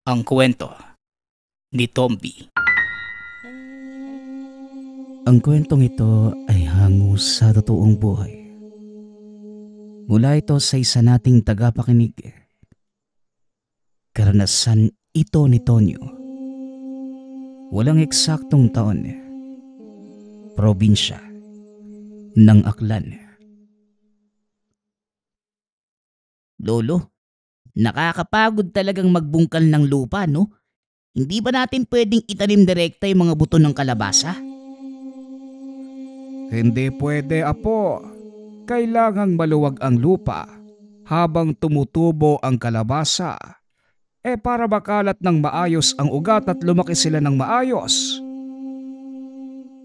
Ang kwento ni Tomby. Ang kwentong ito ay hango sa totoong buhay. Mula ito sa isa nating tagapakinig. Karanasan ito ni Tonyo. Walang eksaktong taon. Probinsya ng Aklan. Lolo, nakakapagod talagang magbungkal ng lupa, no? Hindi ba natin pwedeng itanim direkta yung mga buto ng kalabasa? Hindi pwede, apo. Kailangang maluwag ang lupa habang tumutubo ang kalabasa. Para makalat ng maayos ang ugat at lumaki sila ng maayos.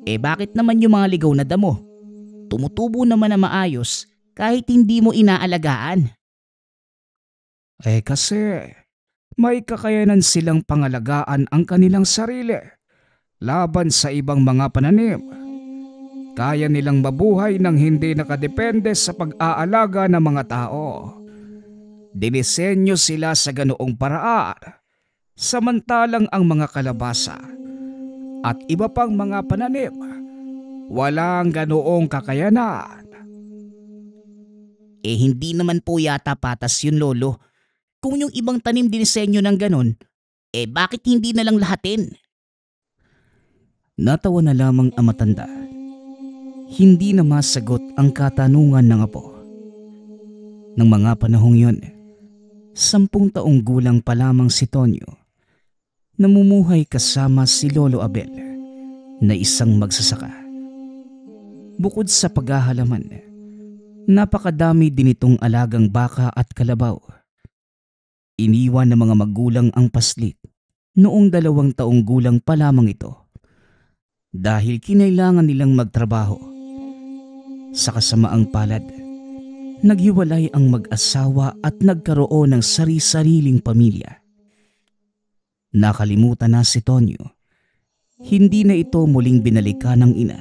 Bakit naman yung mga ligaw na damo? Tumutubo naman na maayos kahit hindi mo inaalagaan. Kasi may kakayanan silang pangalagaan ang kanilang sarili laban sa ibang mga pananim. Kaya nilang mabuhay nang hindi nakadepende sa pag-aalaga ng mga tao. Dinisenyo sila sa ganoong paraan, samantalang ang mga kalabasa at iba pang mga pananim, walang ganoong kakayanan. Hindi naman po yata patas yun, Lolo. Kung yung ibang tanim dinisenyo ng ganon, bakit hindi na lang lahatin? Natawa na lamang ang matanda. Hindi na masagot ang katanungan ng apo. Nang mga panahong yon, 10 taong gulang pa lamang si Tonyo. Namumuhay kasama si Lolo Abel na isang magsasaka. Bukod sa paghahalaman, napakadami din itong alagang baka at kalabaw. Iniwan ng mga magulang ang paslit noong 2 taong gulang pa lamang ito dahil kinailangan nilang magtrabaho. Sa kasamaang palad, naghiwalay ang mag-asawa at nagkaroon ng sari-sariling pamilya. Nakalimutan na si Tonyo. Hindi na ito muling binalikan ng ina.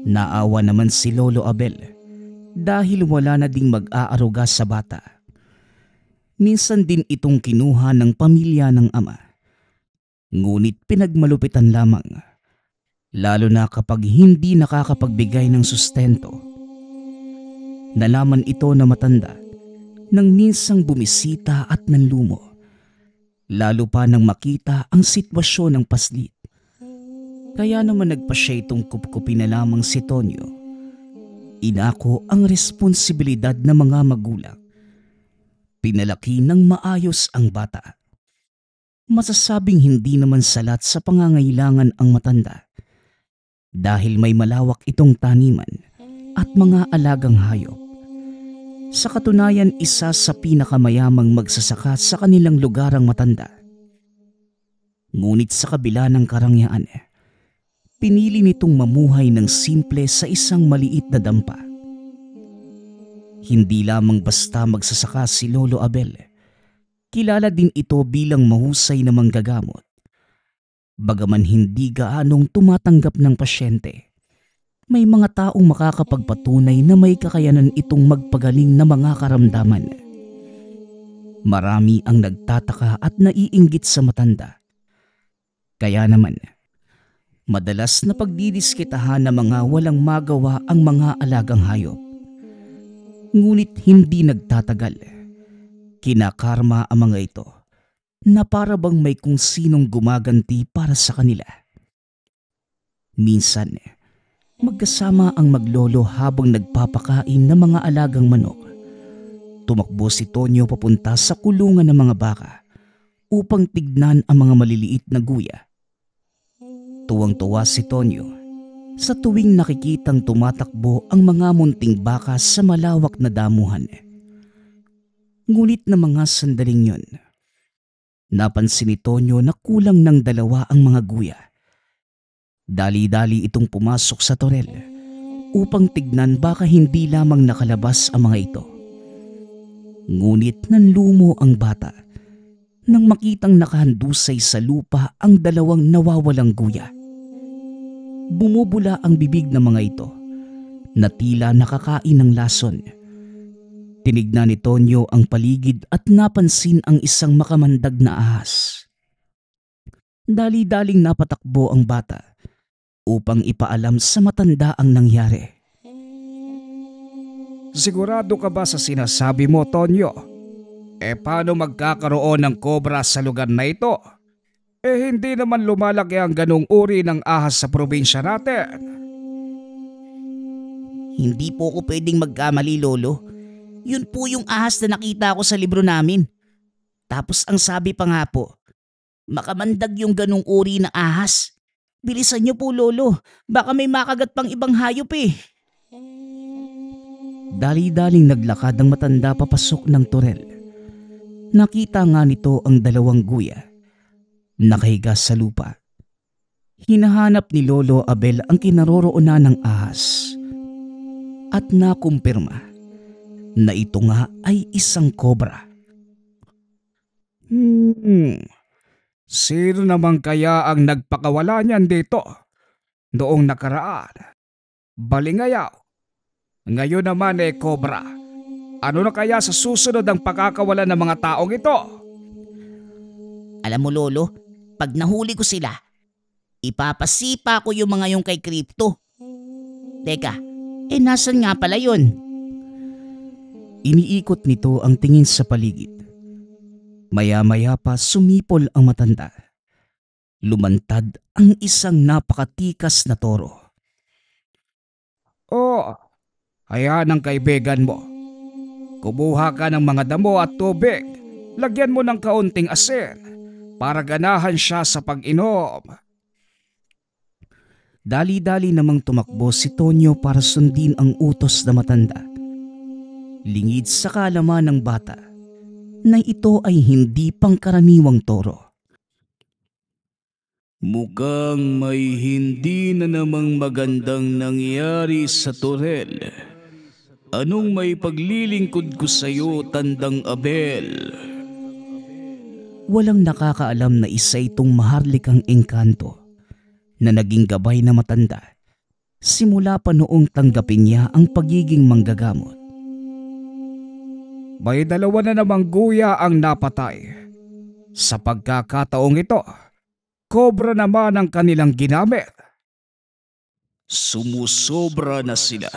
Naawa naman si Lolo Abel dahil wala na ding mag-aaruga sa bata. Minsan din itong kinuha ng pamilya ng ama. Ngunit pinagmalupitan lamang, lalo na kapag hindi nakakapagbigay ng sustento. Nalaman ito na matanda nang minsang bumisita at nanlumo, lalo pa nang makita ang sitwasyon ng paslit. Kaya naman nagpa siya itong kupkupin na lamang si Tonyo. Inako ang responsibilidad ng mga magulang. Pinalaki ng maayos ang bata. Masasabing hindi naman salat sa pangangailangan ang matanda dahil may malawak itong taniman at mga alagang hayop. Sa katunayan, isa sa pinakamayamang magsasaka sa kanilang lugar ang matanda. Ngunit sa kabila ng karangyaan, pinili nitong mamuhay ng simple sa isang maliit na dampa. Hindi lamang basta magsasaka si Lolo Abel. Kilala din ito bilang mahusay na manggagamot. Bagaman hindi gaanong tumatanggap ng pasyente, may mga taong makakapagpatunay na may kakayanan itong magpagaling na mga karamdaman. Marami ang nagtataka at naiinggit sa matanda. Kaya naman, madalas na pagdidiskitahan ng mga walang magawa ang mga alagang hayop. Ngunit hindi nagtatagal. Kinakarma ang mga ito na para bang may kung sinong gumaganti para sa kanila. Minsan, magkasama ang maglolo habang nagpapakain ng mga alagang manok. Tumakbo si Tonyo papunta sa kulungan ng mga baka upang tignan ang mga maliliit na guya. Tuwang-tuwa si Tonyo sa tuwing nakikitang tumatakbo ang mga munting baka sa malawak na damuhan. Ngunit na mga sandaling yon, napansin ni Tonyo na kulang ng 2 ang mga guya. Dali-dali itong pumasok sa torel upang tignan baka hindi lamang nakalabas ang mga ito. Ngunit nanlumo ang bata nang makitang nakahandusay sa lupa ang 2 nawawalang guya. Bumubula ang bibig ng mga ito na tila nakakain ng lason. Tinignan ni Tonyo ang paligid at napansin ang isang makamandag na ahas. Dali-daling napatakbo ang bata upang ipaalam sa matanda ang nangyari. Sigurado ka ba sa sinasabi mo, Tonyo? Paano magkakaroon ng kobra sa lugar na ito? Hindi naman lumalaki ang ganong uri ng ahas sa probinsya natin. Hindi po ako pwedeng magkamali, Lolo. Yun po yung ahas na nakita ko sa libro namin. Tapos ang sabi pa nga po, makamandag yung ganong uri ng ahas. Bilisan niyo po, Lolo. Baka may makagat pang ibang hayop eh. Dali-daling naglakad ang matanda papasok ng turel. Nakita nga nito ang dalawang guya. Nakahiga sa lupa. Hinahanap ni Lolo Abel ang kinaroroonan ng ahas. At nakumpirma na ito nga ay isang kobra. Sino naman kaya ang nagpakawala niyan dito? Noong nakaraan, balingayaw. Ngayon naman kobra. Ano na kaya sa susunod ang pakakawala ng mga taong ito? Alam mo, Lolo, pag nahuli ko sila, ipapasipa ko yung mga yung kay Crypto. Teka, nasan nga pala yun? Iniikot nito ang tingin sa paligid. Maya-maya pa sumipol ang matanda. Lumantad ang isang napakatikas na toro. Ayan ang kaibigan mo. Kumuha ka ng mga damo at tubig. Lagyan mo ng kaunting asin para ganahan siya sa pag-inom. Dali-dali namang tumakbo si Tonyo para sundin ang utos na matanda. Lingid sa kaalaman ng bata na ito ay hindi pangkaraniwang toro. Mukhang may hindi na namang magandang nangyari sa Torel. Anong may paglilingkod ko sa iyo, Tandang Abel? Walang nakakaalam na isa itong maharlikang engkanto na naging gabay na matanda simula pa noong tanggapin niya ang pagiging manggagamot. May dalawa na namang guya ang napatay. Sa pagkakataong ito, kobra naman ang kanilang ginamit. Sumusobra na sila.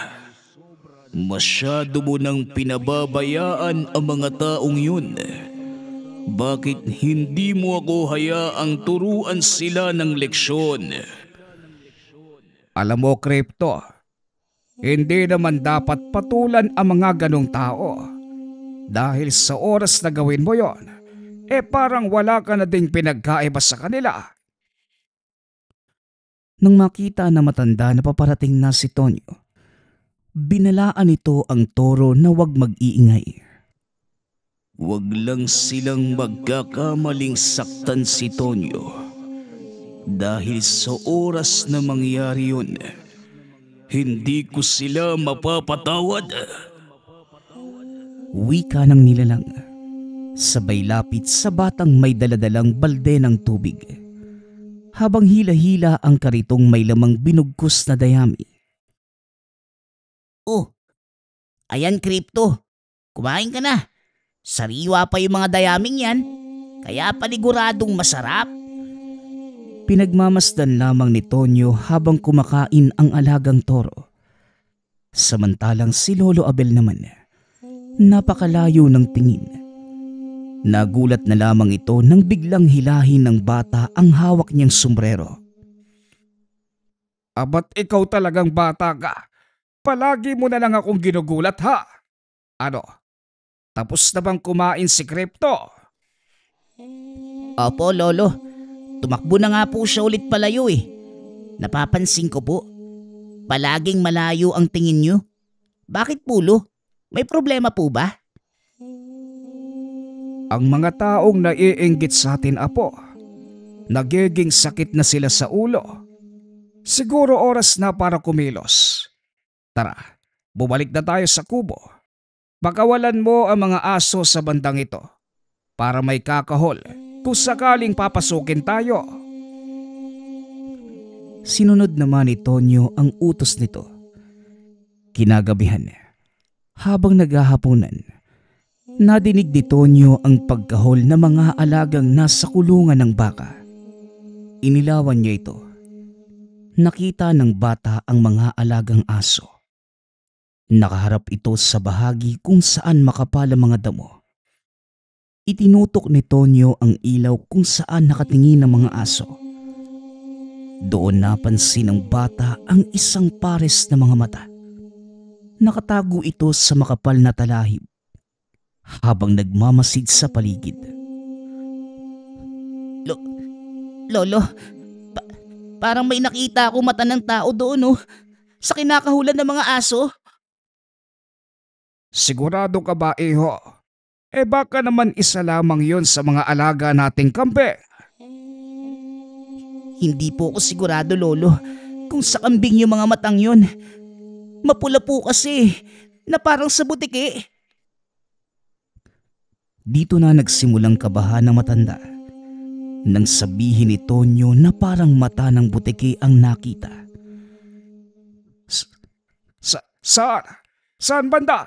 Masyado mo nang pinababayaan ang mga taong yun. Bakit hindi mo ako hayaang turuan sila ng leksyon? Alam mo, Crypto, hindi naman dapat patulan ang mga ganong tao. Dahil sa oras na gawin mo yon, parang wala ka na ding pinagkaiba sa kanila. Nang makita na matanda na paparating na si Tonyo, binalaan ito ang toro na huwag mag-iingay. Huwag lang silang magkakamaling saktan si Tonyo. Dahil sa oras na mangyari yun, hindi ko sila mapapatawad. Wika ng nilalang, sabay lapit sa batang may daladalang balde ng tubig. Habang hila-hila ang karitong may lamang binugkos na dayami. Oh, ayan Crypto. Kumain ka na. Sariwa pa yung mga dayaming yan. Kaya paniguradong masarap. Pinagmamasdan lamang ni Tonyo habang kumakain ang alagang toro. Samantalang si Lolo Abel naman, napakalayo ng tingin. Nagulat na lamang ito nang biglang hilahin ng bata ang hawak niyang sombrero. Abat ikaw talagang bata ka. Palagi mo na lang akong ginugulat ha. Ano? Tapos na bang kumain si Crypto? Opo, Lolo. Tumakbo na nga po siya ulit palayo eh. Napapansin ko po. Palaging malayo ang tingin niyo. Bakit po, Lo? May problema po ba? Ang mga taong naiinggit sa atin, Apo, nagiging sakit na sila sa ulo. Siguro oras na para kumilos. Tara, bumalik na tayo sa kubo. Pakawalan mo ang mga aso sa bandang ito para may kakahol kung sakaling papasukin tayo. Sinunod naman ni Tonyo ang utos nito. Kinagabihan, habang naghahaponan, nadinig ni Tonyo ang pagkahol ng mga alagang nasa kulungan ng baka. Inilawan niya ito. Nakita ng bata ang mga alagang aso. Nakaharap ito sa bahagi kung saan makapal ang mga damo. Itinutok ni Tonyo ang ilaw kung saan nakatingin ang mga aso. Doon napansin ng bata ang isang pares na mga mata. Nakatago ito sa makapal na talahib habang nagmamasid sa paligid. Lolo, parang may nakita ako mata ng tao doon sa kinakahulan ng mga aso. Sigurado ka ba, iho? Baka naman isa lamang yon sa mga alaga nating kampe. Hindi po ako sigurado, Lolo, kung sa kambing yung mga matang yun. Mapula po kasi, na parang sa butiki. Dito na nagsimulang kabahan ng matanda nang sabihin ni Tonyo na parang mata ng butiki ang nakita. Saan? Saan banda?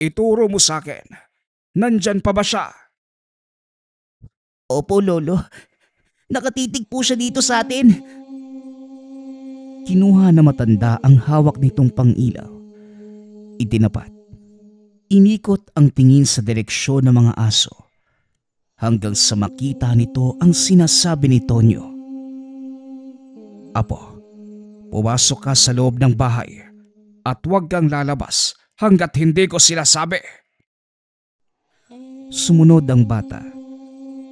Ituro mo sa akin. Nandyan pa ba siya? Opo, Lolo. Nakatitig po siya dito sa atin. Kinuha na matanda ang hawak nitong pangilaw. Itinapat. Inikot ang tingin sa direksyon ng mga aso hanggang sa makita nito ang sinasabi ni Tonyo. Apo, pumasok ka sa loob ng bahay at huwag kang lalabas hanggat hindi ko sinasabi. Sumunod ang bata.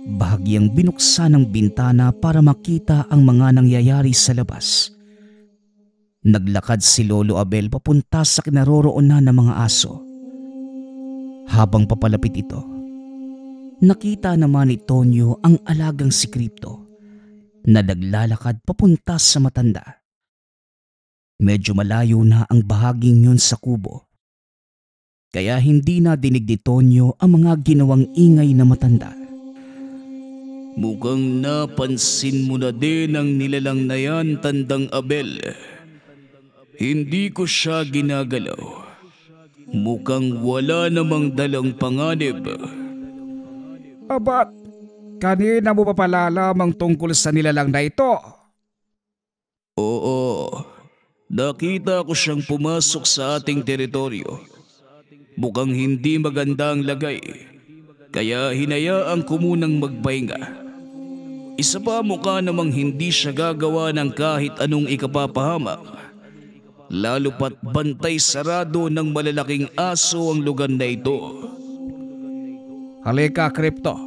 Bahagyang binuksan ang bintana para makita ang mga nangyayari sa labas. Naglakad si Lolo Abel papunta sa kinaroroonan ng mga aso. Habang papalapit ito, nakita naman ni Tonyo ang alagang si Crypto na naglalakad papunta sa matanda. Medyo malayo na ang bahaging yun sa kubo, kaya hindi na dinig ni Tonyo ang mga ginawang ingay na matanda. Mukhang napansin mo na din ang nilalang na yan, Tandang Abel. Hindi ko siya ginagalaw. Mukhang wala namang dalang panganib. Abat, kanina mo pa pala lamang tungkol sa nilalang na ito? Oo, nakita ko siyang pumasok sa ating teritoryo. Mukhang hindi maganda ang lagay, kaya hinayaan ko munang magpahinga. Isa pa, mukha namang hindi siya gagawa ng kahit anong ikapapahamak. Lalo pat bantay sarado ng malalaking aso ang lugar na ito. Halika, Crypto.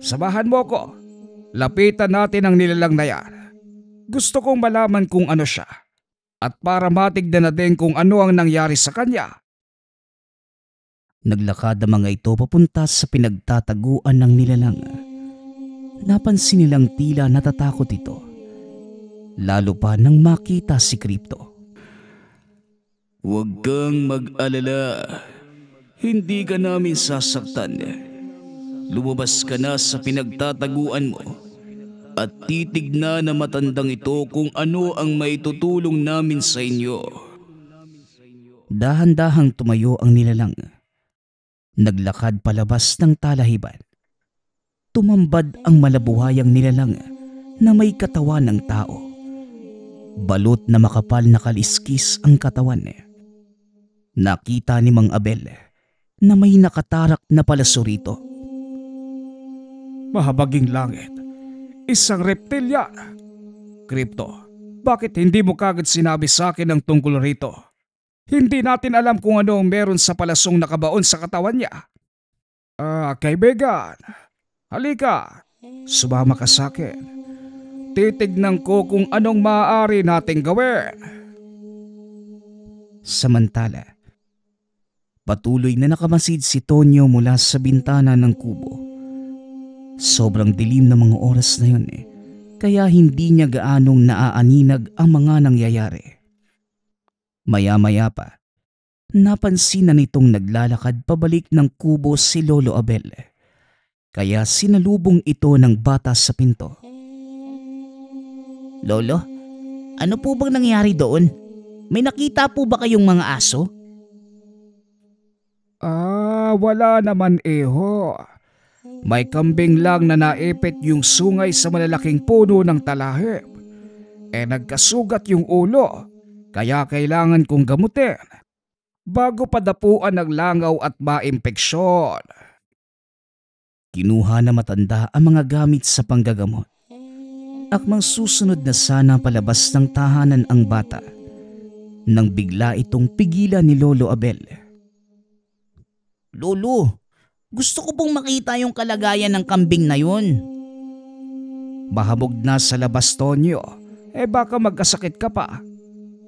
Samahan mo ko. Lapitan natin ang nilalang na yan. Gusto kong malaman kung ano siya. At para matignan na din kung ano ang nangyari sa kanya. Naglakad ang mga ito papunta sa pinagtataguan ng nilalang. Napansin nilang tila natatakot ito. Lalo pa nang makita si Crypto. Huwag kang mag-alala. Hindi ka namin sasaktan. Lumabas ka na sa pinagtataguan mo at titignan na matandang ito kung ano ang maitutulong namin sa inyo. Dahan-dahang tumayo ang nilalang. Naglakad palabas ng talahiban. Tumambad ang malabuhayang nilalang na may katawan ng tao. Balot na makapal na kaliskis ang katawan. Nakita ni Mang Abel na may nakatarak na palaso rito. Mahabaging langit. Isang reptil yan. Crypto, bakit hindi mo kagad sinabi sa akin ang tungkol rito? Hindi natin alam kung ano ang meron sa palasong nakabaon sa katawan niya. Kaibigan, halika, sumama ka sa akin. Titignan ko kung anong maaari nating gawin. Samantala, patuloy na nakamasid si Tonyo mula sa bintana ng kubo. Sobrang dilim ng mga oras na yun kaya hindi niya gaanong naaaninag ang mga nangyayari. Maya-maya pa, napansin na nitong naglalakad pabalik ng kubo si Lolo Abel. Kaya sinalubong ito ng bata sa pinto. Lolo, ano po bang nangyari doon? May nakita po ba kayong mga aso? Wala naman, iho. May kambing lang na naipit yung sungay sa malalaking puno ng talahib. Nagkasugat yung ulo, kaya kailangan kong gamutin bago padapuan ng langaw at maimpeksyon. Kinuha na matanda ang mga gamit sa panggagamot. Akmang susunod na sana palabas ng tahanan ang bata nang bigla itong pigilan ni Lolo Abel. Lolo, gusto ko pong makita yung kalagayan ng kambing na yun. Mahamog na sa labas, Tonyo. Baka magkasakit ka pa.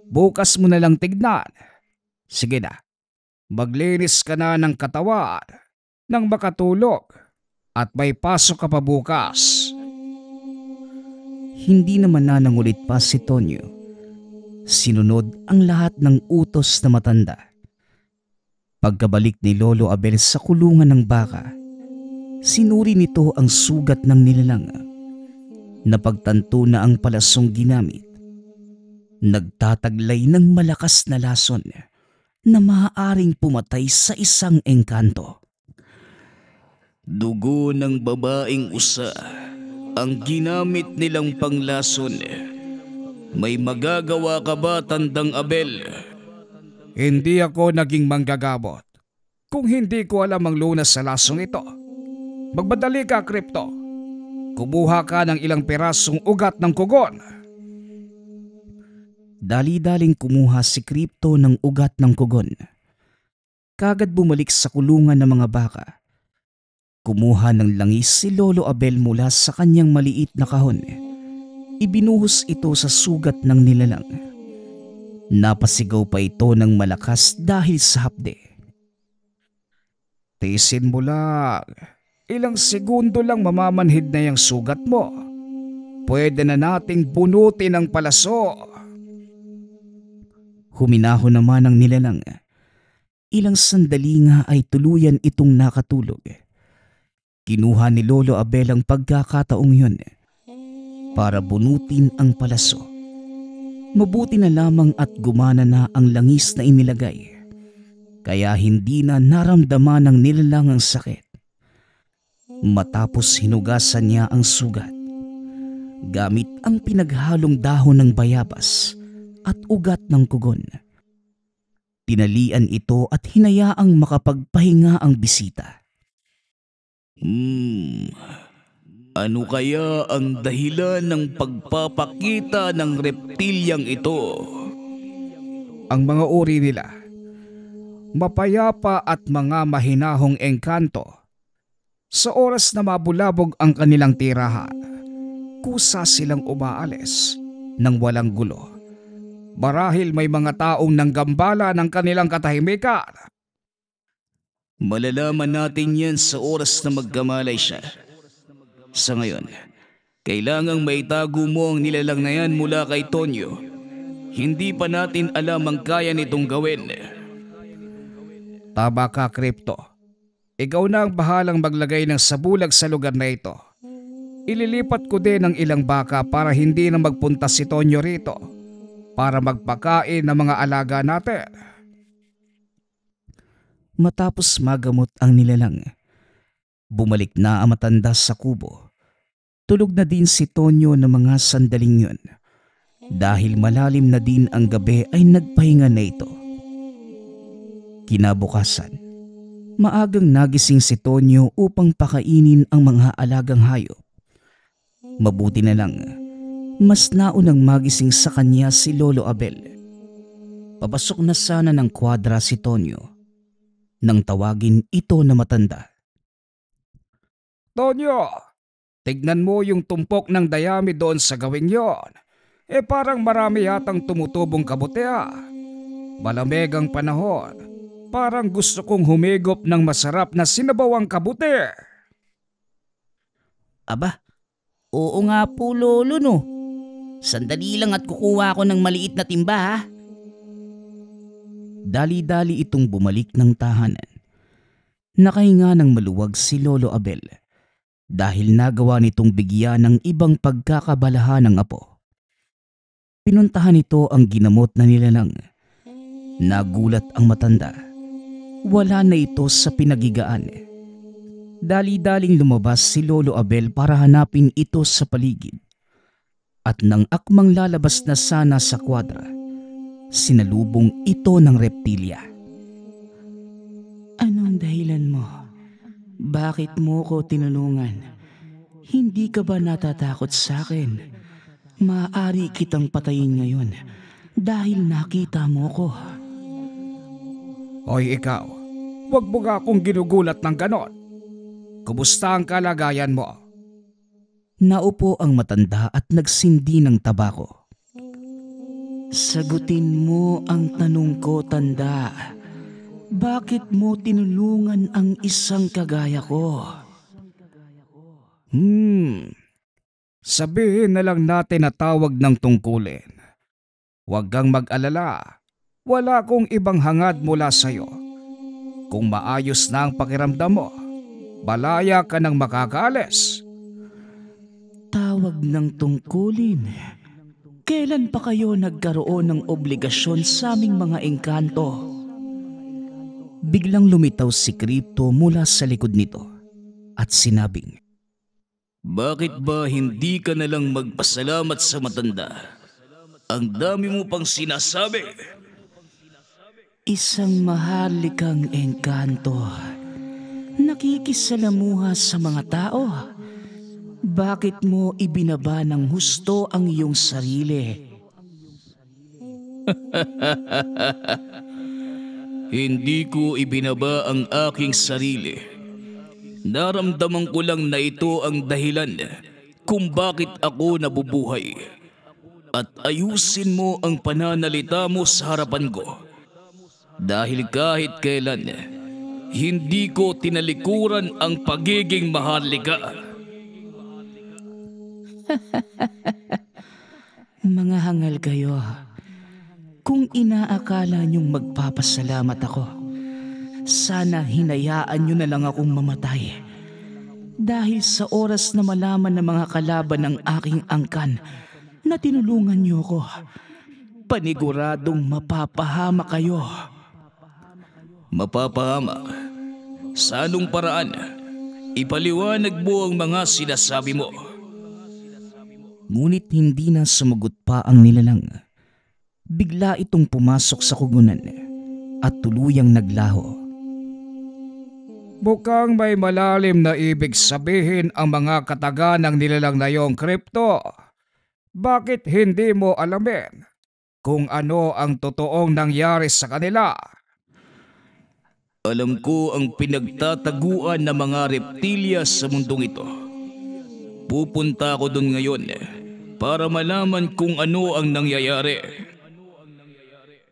Bukas mo na lang tignan. Sige na, maglinis ka na ng katawan nang makatulog at may pasok ka pa bukas. Hindi naman nanangulit pa si Tonyo. Sinunod ang lahat ng utos na matanda. Pagkabalik ni Lolo Abel sa kulungan ng baka, sinuri nito ang sugat ng nilalang. Napagtanto na ang palasong ginamit. Nagtataglay ng malakas na lason na maaaring pumatay sa isang engkanto. Dugo ng babaeng usa ang ginamit nilang panglason. May magagawa ka ba, Tandang Abel? Hindi ako naging manggagamot kung hindi ko alam ang lunas sa lasong ito. Magbadali ka, Krypto. Kumuha ka ng ilang pirasong ugat ng kugon. Dali-daling kumuha si Krypto ng ugat ng kugon. Kagad bumalik sa kulungan ng mga baka. Kumuha ng langis si Lolo Abel mula sa kanyang maliit na kahon. Ibinuhos ito sa sugat ng nilalang. Napasigaw pa ito ng malakas dahil sa hapde. Tiisin mo lang. Ilang segundo lang mamamanhid na yung sugat mo. Pwede na nating bunutin ang palaso. Huminaho naman ang nilalang. Ilang sandali nga ay tuluyan itong nakatulog. Kinuha ni Lolo Abel ang pagkakataong yun para bunutin ang palaso. Mabuti na lamang at gumana na ang langis na inilagay. Kaya hindi na naramdaman ng nilalang ang sakit. Matapos hinugasan niya ang sugat, gamit ang pinaghalong dahon ng bayabas at ugat ng kugon. Tinalian ito at hinayaang makapagpahinga ang bisita. Ano kaya ang dahilan ng pagpapakita ng reptilyang ito? Ang mga uri nila, mapayapa at mga mahinahong engkanto. Sa oras na mabulabog ang kanilang tirahan, kusa silang umaalis nang walang gulo. Marahil may mga taong nanggambala ng kanilang katahimikan. Malalaman natin yan sa oras na magkamalay siya. Sa ngayon, kailangang maitago mo ang nilalang na yan mula kay Tonyo. Hindi pa natin alam ang kaya nitong gawin. Tama ka, Krypto. Ikaw na ang bahalang maglagay ng sabulag sa lugar na ito. Ililipat ko din ang ilang baka para hindi na magpunta si Tonyo rito para magpakain ng mga alaga natin. Matapos magamot ang nilalang, bumalik na ang matanda sa kubo. Tulog na din si Tonyo ng mga sandaling yun. Dahil malalim na din ang gabi ay nagpahinga na ito. Kinabukasan, maagang nagising si Tonyo upang pakainin ang mga alagang hayop. Mabuti na lang, mas naunang magising sa kanya si Lolo Abel. Papasok na sana ng kwadra si Tonyo nang tawagin ito na matanda. Tonyo, tignan mo yung tumpok ng dayami doon sa gawing yon. Parang marami yatang tumutubong kabuti ah. Malamig ang panahon. Parang gusto kong humigop ng masarap na sinabawang kabuti. Aba, oo nga po lolo no. Sandali lang at kukuha ako ng maliit na timba ha. Dali-dali itong bumalik ng tahanan. Nakahinga ng maluwag si Lolo Abel dahil nagawa nitong bigyan ng ibang pagkakabalahan ng apo. Pinuntahan nito ang ginamot na nilalang. Nagulat ang matanda. Wala na ito sa pinagigaan. Dali-daling lumabas si Lolo Abel para hanapin ito sa paligid. At nang akmang lalabas na sana sa kwadra, sinalubong ito ng reptilya. Anong dahilan mo? Bakit mo ko tinulungan? Hindi ka ba natatakot sa akin? Maaari kitang patayin ngayon dahil nakita mo ko. Hoy ikaw, wag mo nga akong ginugulat ng ganon. Kumusta ang kalagayan mo? Naupo ang matanda at nagsindi ng tabako. Sagutin mo ang tanong ko, tanda. Bakit mo tinulungan ang isang kagaya ko? Sabihin na lang natin na tawag ng tungkulin. Huwag kang mag-alala. Wala akong ibang hangad mula sa'yo. Kung maayos na ang pakiramdam mo, balaya ka nang makakaalis. Tawag ng tungkulin. Kailan pa kayo nagkaroon ng obligasyon sa aming mga engkanto? Biglang lumitaw si Crypto mula sa likod nito at sinabing, Bakit ba hindi ka na lang magpasalamat sa matanda? Ang dami mo pang sinasabi. Isang mahalikang engkanto. Nakikisalamuha sa mga tao. Bakit mo ibinaba ng husto ang iyong sarili? Hindi ko ibinaba ang aking sarili. Naramdaman ko lang na ito ang dahilan kung bakit ako nabubuhay. At ayusin mo ang pananalita mo sa harapan ko. Dahil kahit kailan, hindi ko tinalikuran ang pagiging maharlika. Mga hangal kayo. Kung inaakala niyong magpapasalamat ako, sana hinayaan niyo na lang akong mamatay. Dahil sa oras na malaman ng mga kalaban ng aking angkan na tinulungan niyo ko, paniguradong mapapahama kayo. Mapapahamak? Sa anong paraan? Ipaliwanag mo ang mga sinasabi mo. ngunit hindi na sumagot pa ang nilalang. Bigla itong pumasok sa kugunan at tuluyang naglaho. Mukhang may malalim na ibig sabihin ang mga kataga ng nilalang na iyong Crypto. Bakit hindi mo alamin kung ano ang totoong nangyari sa kanila? Alam ko ang pinagtataguan ng mga reptilya sa mundong ito. Pupunta ako doon ngayon para malaman kung ano ang nangyayari.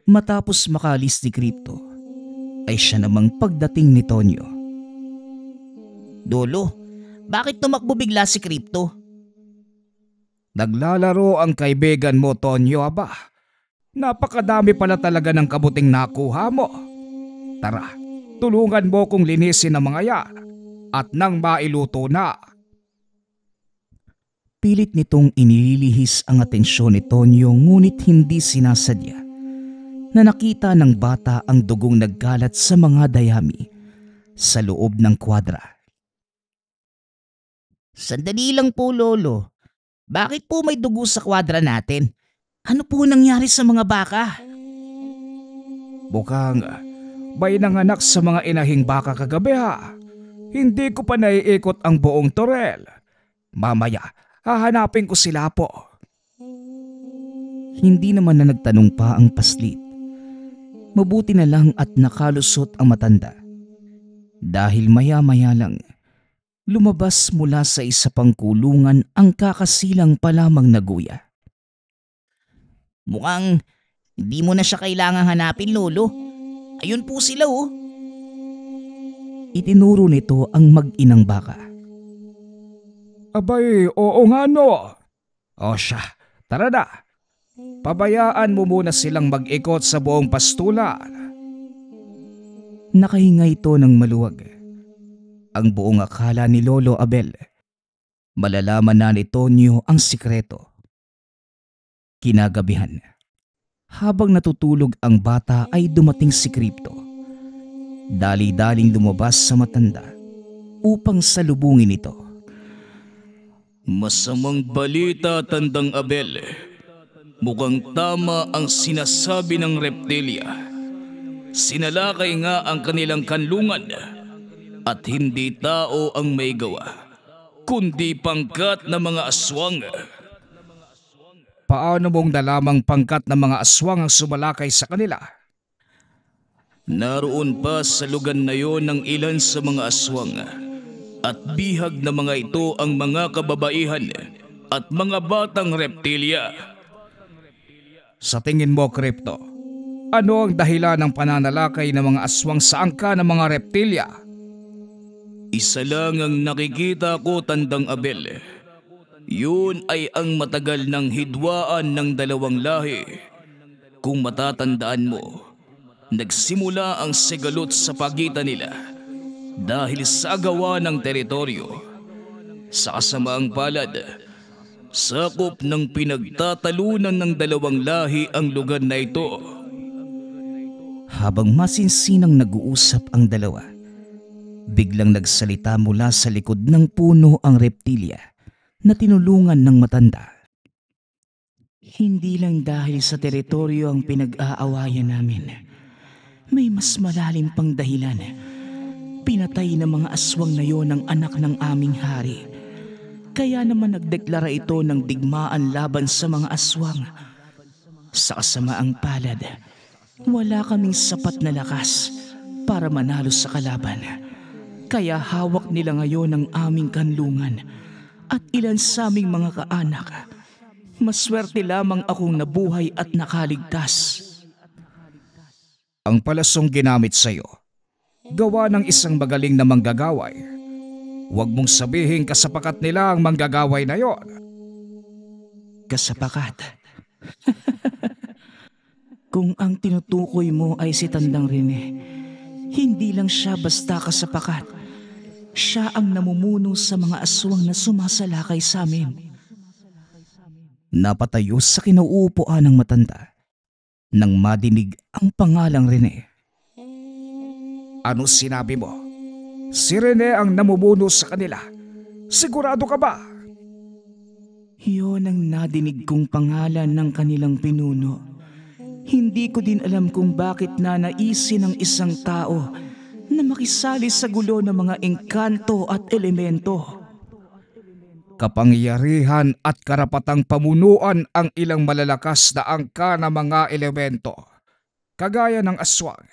Matapos makalis ni Crypto, ay siya namang pagdating ni Tonyo. Dolo, bakit tumakbo bigla si Crypto? Naglalaro ang kaibigan mo, Tonyo, aba. Napakadami pala talaga ng kabuting nakuha mo. Tara, tulungan mo kong linisin ang mga yan at nang mailuto na. Pilit nitong inililihis ang atensyon ni Tonyo ngunit hindi sinasadya na nakita ng bata ang dugong nagkalat sa mga dayami sa loob ng kwadra. Sandali lang po, Lolo. Bakit po may dugo sa kwadra natin? Ano po nangyari sa mga baka? Mukhang may nanganak sa mga inahing baka kagabi ha. Hindi ko pa naiikot ang buong torel. Mamaya, hahanapin ko sila po. Hindi naman na nagtanong pa ang paslit. Mabuti na lang at nakalusot ang matanda. Dahil maya-maya lang, lumabas mula sa isa pang kulungan ang kakasilang pa lamang na guya. Mukhang hindi mo na siya kailangang hanapin, Lolo. Ayun po sila, oh. Itinuro nito ang mag-inang baka. Abay, oo nga no. O siya, tara na. Pabayaan mo muna silang mag-ikot sa buong pastulan. Nakahinga ito ng maluwag. Ang buong akala ni Lolo Abel, malalaman na ni Tonyo ang sikreto. Kinagabihan, habang natutulog ang bata ay dumating si Crypto. Dali-daling lumabas sa matanda upang salubungin ito. Masamang balita, Tandang Abel. Mukhang tama ang sinasabi ng reptilya. Sinalakay nga ang kanilang kanlungan at hindi tao ang may gawa, kundi pangkat na mga aswang. Paano mong nalamang pangkat ng mga aswang ang sumalakay sa kanila? Naroon pa sa lugar na yon ng ilan sa mga aswang at bihag na mga ito ang mga kababaihan at mga batang reptilya. Sa tingin mo, Crypto, ano ang dahilan ng pananalakay ng mga aswang sa angka ng mga reptilya? Isa lang ang nakikita ko, Tandang Abel. Yun ay ang matagal ng hidwaan ng dalawang lahi. Kung matatandaan mo, nagsimula ang sigalot sa pagitan nila dahil sa agawa ng teritoryo. Sa kasamaang palad, sakop ng pinagtatalunan ng dalawang lahi ang lugar na ito. Habang masinsinang nag-uusap ang dalawa, biglang nagsalita mula sa likod ng puno ang reptilya na tinulungan ng matanda. Hindi lang dahil sa teritoryo ang pinag-aawayan namin. May mas malalim pang dahilan. Pinatay ng mga aswang na yon ang anak ng aming hari. Kaya naman nagdeklara ito ng digmaan laban sa mga aswang. Sa kasamaang palad, wala kaming sapat na lakas para manalo sa kalaban. Kaya hawak nila ngayon ang aming kanlungan at ilan sa aming mga kaanak. Maswerte lamang akong nabuhay at nakaligtas. Ang palasong ginamit sa iyo, gawa ng isang magaling na manggagaway. Huwag mong sabihin kasapakat nila ang manggagaway na yon. Kasapakat? Kung ang tinutukoy mo ay si Tandang Rene, hindi lang siya basta kasapakat. Siya ang namumuno sa mga aswang na sumasalakay sa amin. Napatayo sa kinauupuan ng matanda nang madinig ang pangalang Rene. Ano sinabi mo? Si Rene ang namumuno sa kanila. Sigurado ka ba? Yun ang nadinig kong pangalan ng kanilang pinuno. Hindi ko din alam kung bakit nanaisin ng isang tao na makisali sa gulo ng mga engkanto at elemento. Kapangyarihan at karapatang pamunuan ang ilang malalakas na angka na mga elemento, kagaya ng aswang.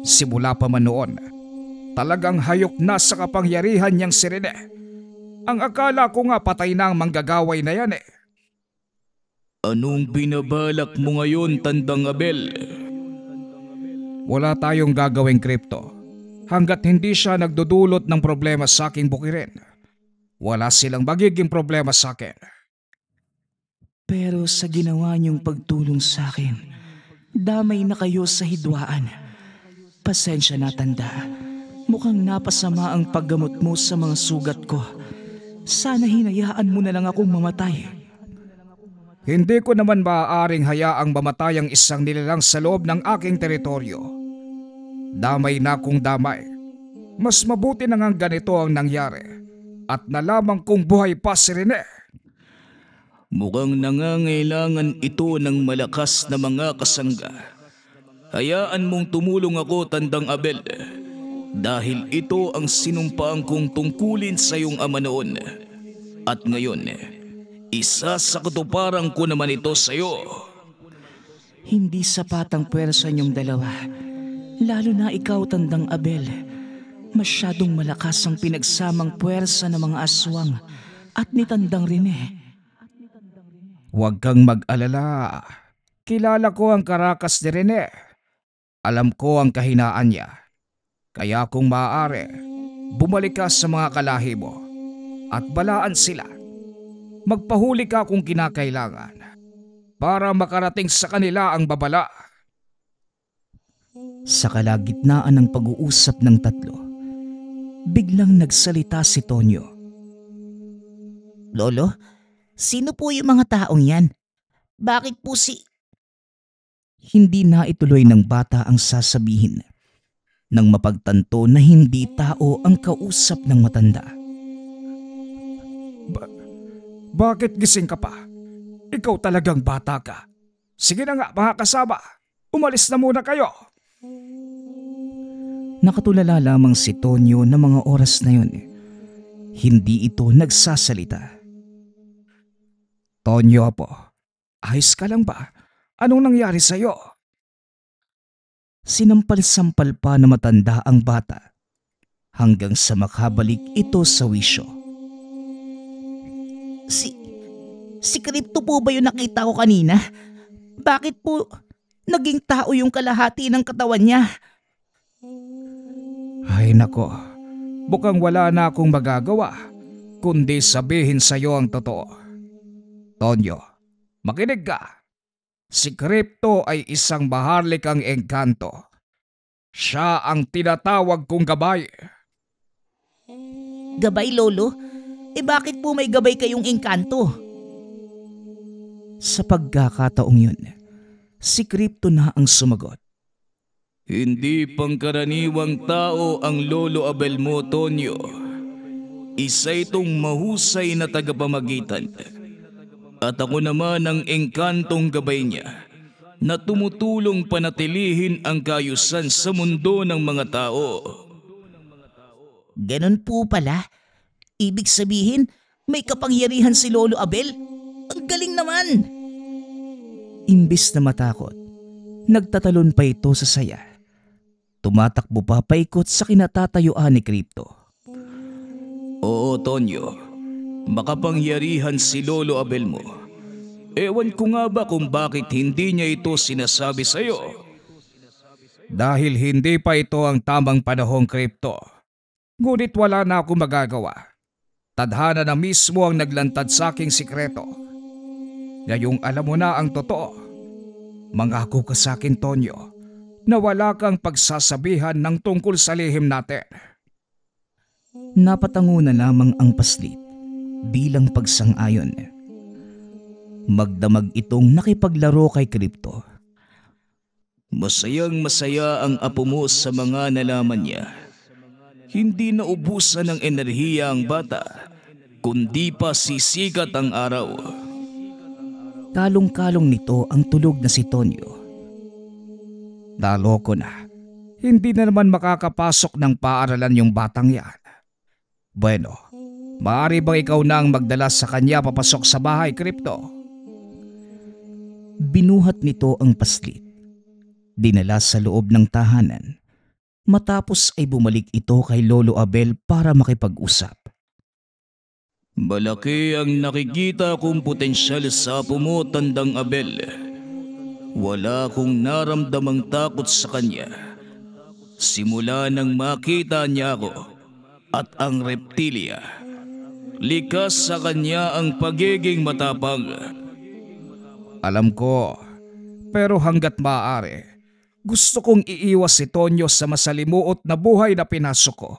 Simula pa man noon, talagang hayok na sa kapangyarihan niyang si Rene. Ang akala ko nga patay na ang manggagaway na yan eh. Anong binabalak mo ngayon, Tandang Abel? Wala tayong gagawing Crypto hanggat hindi siya nagdudulot ng problema sa aking bukirin. Wala silang magiging problema sa akin. Pero sa ginawa niyong pagtulong sa akin, damay na kayo sa hidwaan. Pasensya na, Tanda. Mukhang napasama ang paggamot mo sa mga sugat ko. Sana hinayaan mo na lang akong mamatay. Hindi ko naman maaaring hayaang mamatay ang isang nilalang sa loob ng aking teritoryo. Damay na kung damay. Mas mabuti na nga ganito ang nangyari at nalaman kong buhay pa si Rene. Mukhang nangangailangan ito ng malakas na mga kasangga. Hayaan mong tumulong ako, Tandang Abel, dahil ito ang sinumpaan kong tungkulin sa iyong ama noon. At ngayon, isa sa katuparan ko naman ito sa iyo. Hindi sapat ang pwersa niyong dalawa. Lalo na ikaw, Tandang Abel. Masyadong malakas ang pinagsamang pwersa ng mga aswang at ni Tandang Rene. Huwag kang mag-alala. Kilala ko ang karakas ni Rene. Alam ko ang kahinaan niya. Kaya kung maaari, bumalik ka sa mga kalahi mo at balaan sila. Magpahuli ka kung kinakailangan para makarating sa kanila ang babala. Sa kalagitnaan ng pag-uusap ng tatlo, biglang nagsalita si Tonyo. Lolo, sino po yung mga taong yan? Bakit po si... Hindi na ituloy ng bata ang sasabihin. nang mapagtanto na hindi tao ang kausap ng matanda. Bakit gising ka pa? Ikaw talagang bata ka. Sige na nga mga kasama, umalis na muna kayo. Nakatulala lamang si Tonyo na mga oras na yun. Hindi ito nagsasalita. Tonyo po, ayos ka lang ba? Anong nangyari sa'yo? Sinampal-sampal pa na matanda ang bata hanggang sa makabalik ito sa wisyo. Si Crypto po ba yung nakita ko kanina? Bakit po naging tao yung kalahati ng katawan niya? Ay nako, mukhang wala na akong magagawa kundi sabihin sa'yo ang totoo. Tonyo, makinig ka. Si Crypto ay isang maharlikang engkanto. Siya ang tinatawag kong gabay. Gabay, Lolo? Bakit po may gabay kayong engkanto? Sa pagkakataong yun, si Crypto na ang sumagot. Hindi pangkaraniwang tao ang Lolo Abel mo, Tonyo. Isa itong mahusay na tagapamagitan. At ako naman ang engkantong gabay niya na tumutulong panatilihin ang kaayusan sa mundo ng mga tao. Ganun po pala. Ibig sabihin, may kapangyarihan si Lolo Abel? Ang galing naman! Imbis na matakot, nagtatalon pa ito sa saya. Tumatakbo pa paikot sa kinatatayuan ni Crypto. Oo, Tonyo. Makapangyarihan si Lolo Abel mo. Ewan ko nga ba kung bakit hindi niya ito sinasabi sa'yo. Dahil hindi pa ito ang tamang panahong, Crypto. Ngunit wala na akong magagawa. Tadhana na mismo ang naglantad sa aking sikreto. Ngayong alam mo na ang totoo. Mangako ka sa akin, Tonyo, na wala kang pagsasabihan ng tungkol sa lihim natin. Napatango na lamang ang paslit bilang pagsang-ayon. Magdamag itong nakipaglaro kay Crypto. Masayang masaya ang apo mo sa mga nalaman niya. Hindi naubusan ng enerhiya ang bata, kundi pa sisikat ang araw. Kalong-kalong nito ang tulog na si Tonyo. Naloko na. Hindi na naman makakapasok ng paaralan yung batang yan. Bueno, maaari bang ikaw na ang magdala sa kanya papasok sa bahay, Crypto? Binuhat nito ang paslit. Dinala sa loob ng tahanan. Matapos ay bumalik ito kay Lolo Abel para makipag-usap. Malaki ang nakikita kong potensyal sa apo mo, Tandang Abel. Wala akong naramdamang takot sa kanya. Simula nang makita niya ako at ang reptilya. Likas sa kanya ang pagiging matapang. Alam ko, pero hanggat maaari, gusto kong iiwas si Tonyo sa masalimuot na buhay na pinasok ko.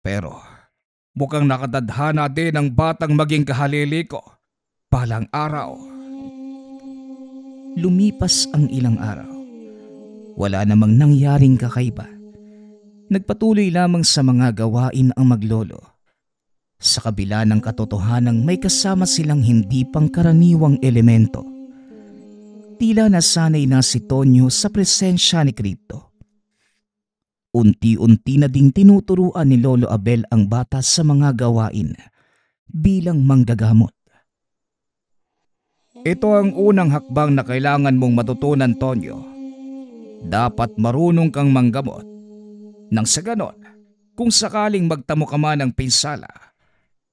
Pero mukhang nakadadhana din ang batang maging kahalili ko balang araw. Lumipas ang ilang araw. Wala namang nangyaring kakaiba. Nagpatuloy lamang sa mga gawain ang maglolo. Sa kabila ng katotohanang may kasama silang hindi pangkaraniwang elemento. Tila nasanay na si Tonyo sa presensya ni Crypto. Unti-unti na ding tinuturuan ni Lolo Abel ang bata sa mga gawain bilang manggagamot. Ito ang unang hakbang na kailangan mong matutunan, Tonyo. Dapat marunong kang manggamot. Nang sa ganon, kung sakaling magtamo ka man ng pinsala,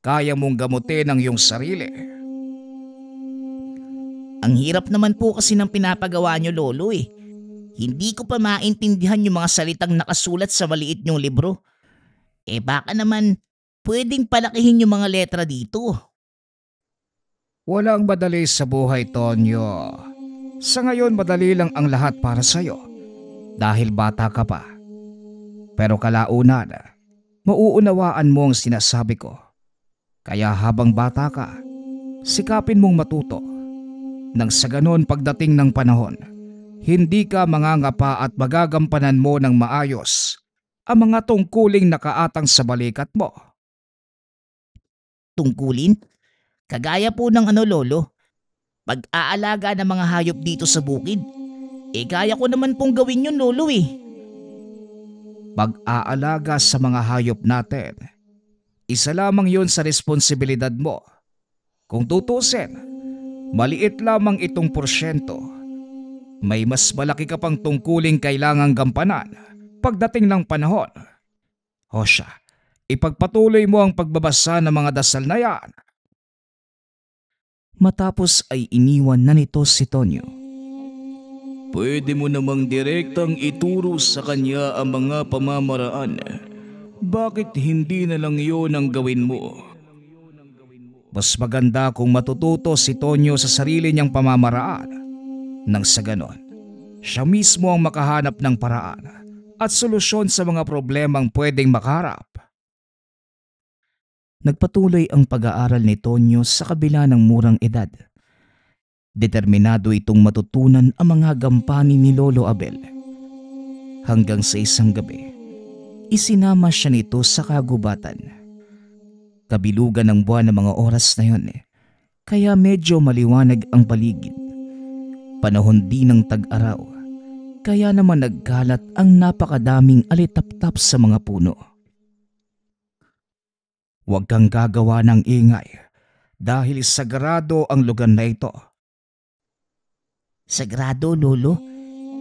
kaya mong gamutin ang iyong sarili. Ang hirap naman po kasi ng pinapagawa niyo, Lolo eh. Hindi ko pa maintindihan yung mga salitang nakasulat sa maliit niyong libro. Baka naman pwedeng palakihin yung mga letra dito. Walang madali sa buhay, Tonyo. Sa ngayon madali lang ang lahat para sa'yo dahil bata ka pa. Pero kalaunan, mauunawaan mo ang sinasabi ko. Kaya habang bata ka, sikapin mong matuto. Nang sa ganon pagdating ng panahon, hindi ka mangangapa at magagampanan mo ng maayos ang mga tungkuling nakaatang sa balikat mo. Tungkulin? Kagaya po ng lolo, pag-aalaga ng mga hayop dito sa bukid. Kaya ko naman pong gawin yun lolo Pag-aalaga sa mga hayop natin, isa lamang yun sa responsibilidad mo. Kung tutusin, maliit lamang itong porsyento. May mas malaki ka pang tungkuling kailangang gampanan pagdating ng panahon. O siya, ipagpatuloy mo ang pagbabasa ng mga dasal na yan. Matapos ay iniwan na nito si Tonyo. Pwede mo namang direktang ituro sa kanya ang mga pamamaraan. Bakit hindi na lang yon ang gawin mo? Mas maganda kung matututo si Tonyo sa sarili niyang pamamaraan. Nang sa ganon, siya mismo ang makahanap ng paraan at solusyon sa mga problemang pwedeng makaharap. Nagpatuloy ang pag-aaral ni Tonyo sa kabila ng murang edad. Determinado itong matutunan ang mga gampanin ni Lolo Abel. Hanggang sa isang gabi, isinama siya nito sa kagubatan. Kabilugan ng buwan ng mga oras na yun, kaya medyo maliwanag ang paligid. Panahon din ng tag-araw, kaya naman nagkalat ang napakadaming alitaptap sa mga puno. Huwag kang gagawa ng ingay dahil sagrado ang lugar na ito. Sagrado lolo?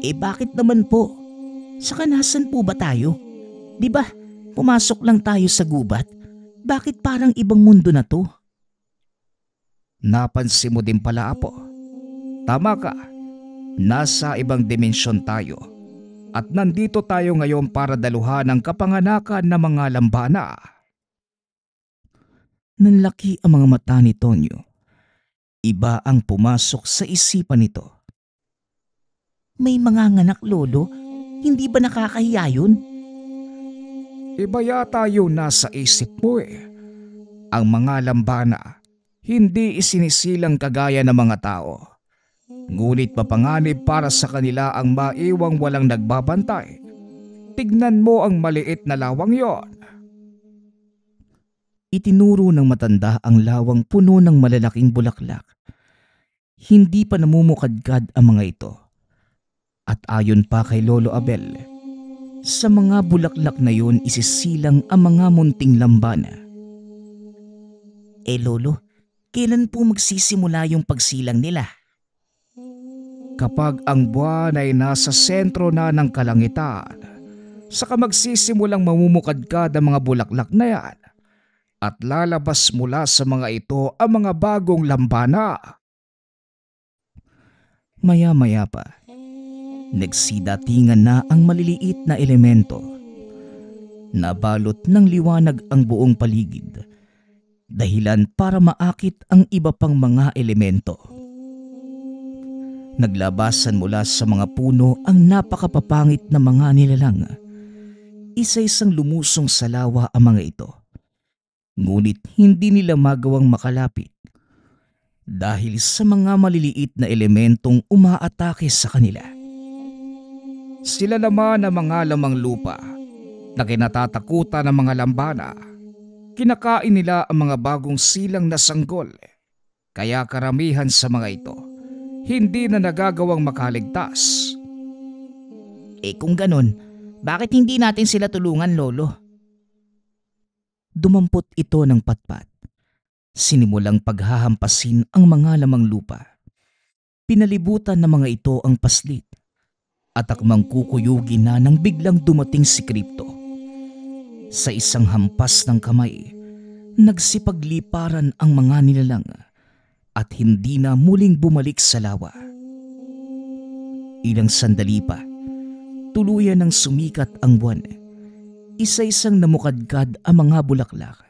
Bakit naman po? Saka nasan po ba tayo? Di ba pumasok lang tayo sa gubat? Bakit parang ibang mundo na to? Napansin mo din pala, Apo. Tama ka. Nasa ibang dimensyon tayo. At nandito tayo ngayon para daluhan ang kapanganakan ng mga lambana. Nanlaki ang mga mata ni Tonyo. Iba ang pumasok sa isipan nito. May manganganak lolo? Hindi ba nakakahiya yun? Iba yata yun nasa isip mo . Ang mga lambana, hindi isinisilang kagaya ng mga tao. Ngunit mapanganib para sa kanila ang maiwang walang nagbabantay. Tignan mo ang maliit na lawang yon. Itinuro ng matanda ang lawang puno ng malalaking bulaklak. Hindi pa namumukadkad ang mga ito. At ayon pa kay Lolo Abel, sa mga bulaklak na yun isisilang ang mga munting lambana. Lolo, kailan po magsisimula yung pagsilang nila? Kapag ang buwan ay nasa sentro na ng kalangitan, saka magsisimulang mamumukadkad ang mga bulaklak na yan at lalabas mula sa mga ito ang mga bagong lambana. Maya-maya pa, nagsidatingan na ang maliliit na elemento. Nabalot ng liwanag ang buong paligid, dahilan para maakit ang iba pang mga elemento. Naglabasan mula sa mga puno ang napakapapangit na mga nilalang. Isa-isang lumusong sa lawa ang mga ito. Ngunit hindi nila magawang makalapit dahil sa mga maliliit na elementong umaatake sa kanila. Sila naman ang mga lamang lupa na kinatatakutan ng mga lambana. Kinakain nila ang mga bagong silang na sanggol. Kaya karamihan sa mga ito, hindi na nagagawang makaligtas. Kung ganun, bakit hindi natin sila tulungan lolo? Dumampot ito ng patpat. Sinimulang paghahampasin ang mga lamang lupa. Pinalibutan ng mga ito ang paslit. At akmang kukuyugin na nang biglang dumating si Kripto. Sa isang hampas ng kamay, nagsipagliparan ang mga nilalang at hindi na muling bumalik sa lawa. Ilang sandali pa, tuluyan ng sumikat ang buwan. Isa-isang namukadkad ang mga bulaklak.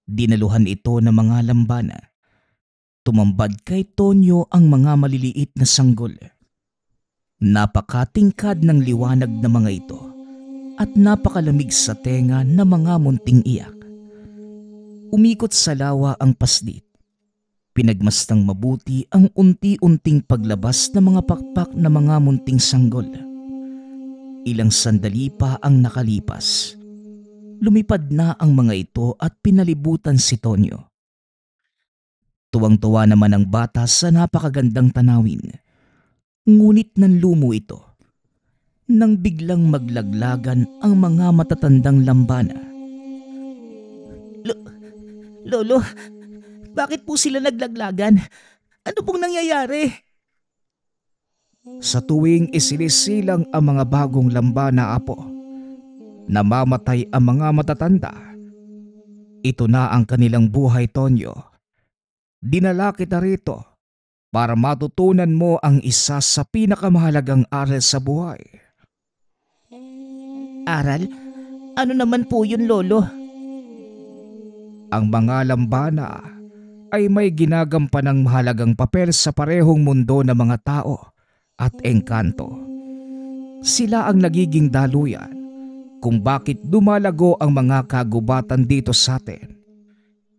Dinaluhan ito ng mga lambana. Tumambad kay Tonyo ang mga maliliit na sanggol. Napakatingkad ng liwanag na mga ito at napakalamig sa tenga ng mga munting iyak. Umikot sa lawa ang paslit. Pinagmastang mabuti ang unti-unting paglabas ng mga pakpak na mga munting sanggol. Ilang sandali pa ang nakalipas. Lumipad na ang mga ito at pinalibutan si Tonyo. Tuwang-tuwa naman ang bata sa napakagandang tanawin. Ngunit nanlumo ito nang biglang maglaglagan ang mga matatandang lambana. Lolo, bakit po sila naglaglagan? Ano pong nangyayari? Sa tuwing isinisilang ang mga bagong lambana, apo, namamatay ang mga matatanda. Ito na ang kanilang buhay, Tonyo. Dinala kita rito para matutunan mo ang isa sa pinakamahalagang aral sa buhay. Aral? Ano naman po yun, Lolo? Ang mga lambana ay may ginagampanang mahalagang papel sa parehong mundo ng mga tao at engkanto. Sila ang nagiging daluyan kung bakit dumalago ang mga kagubatan dito sa atin.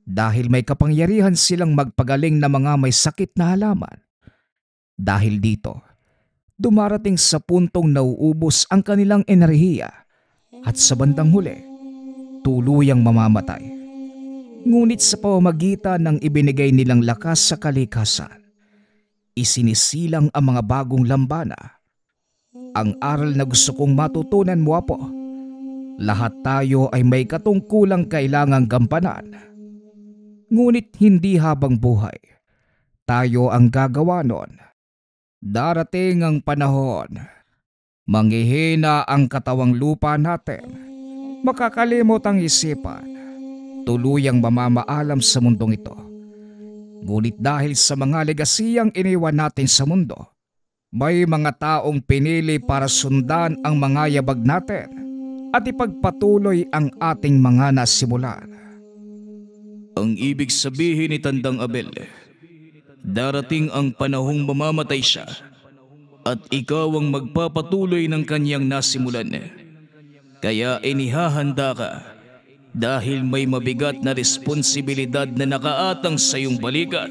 Dahil may kapangyarihan silang magpagaling na mga may sakit na halaman. Dahil dito, dumarating sa puntong nauubos ang kanilang enerhiya at sa bandang huli, tuluyang mamamatay. Ngunit sa pamamagitan ng ibinigay nilang lakas sa kalikasan, isinisilang ang mga bagong lambana. Ang aral na gusto kong matutunan mo, apo, lahat tayo ay may katungkulang kailangang gampanan. Ngunit hindi habang buhay tayo ang gagawa nun. Darating ang panahon, manghihina ang katawang lupa natin, makakalimot ang isipan, tuluyang mamamaalam sa mundong ito. Ngunit dahil sa mga legasiyang iniwan natin sa mundo, may mga taong pinili para sundan ang mga yabag natin at ipagpatuloy ang ating mga nasimulan. Ang ibig sabihin ni Tandang Abel, darating ang panahong mamamatay siya at ikaw ang magpapatuloy ng kanyang nasimulan. Kaya inihahanda ka dahil may mabigat na responsibilidad na nakaatang sa iyong balikat.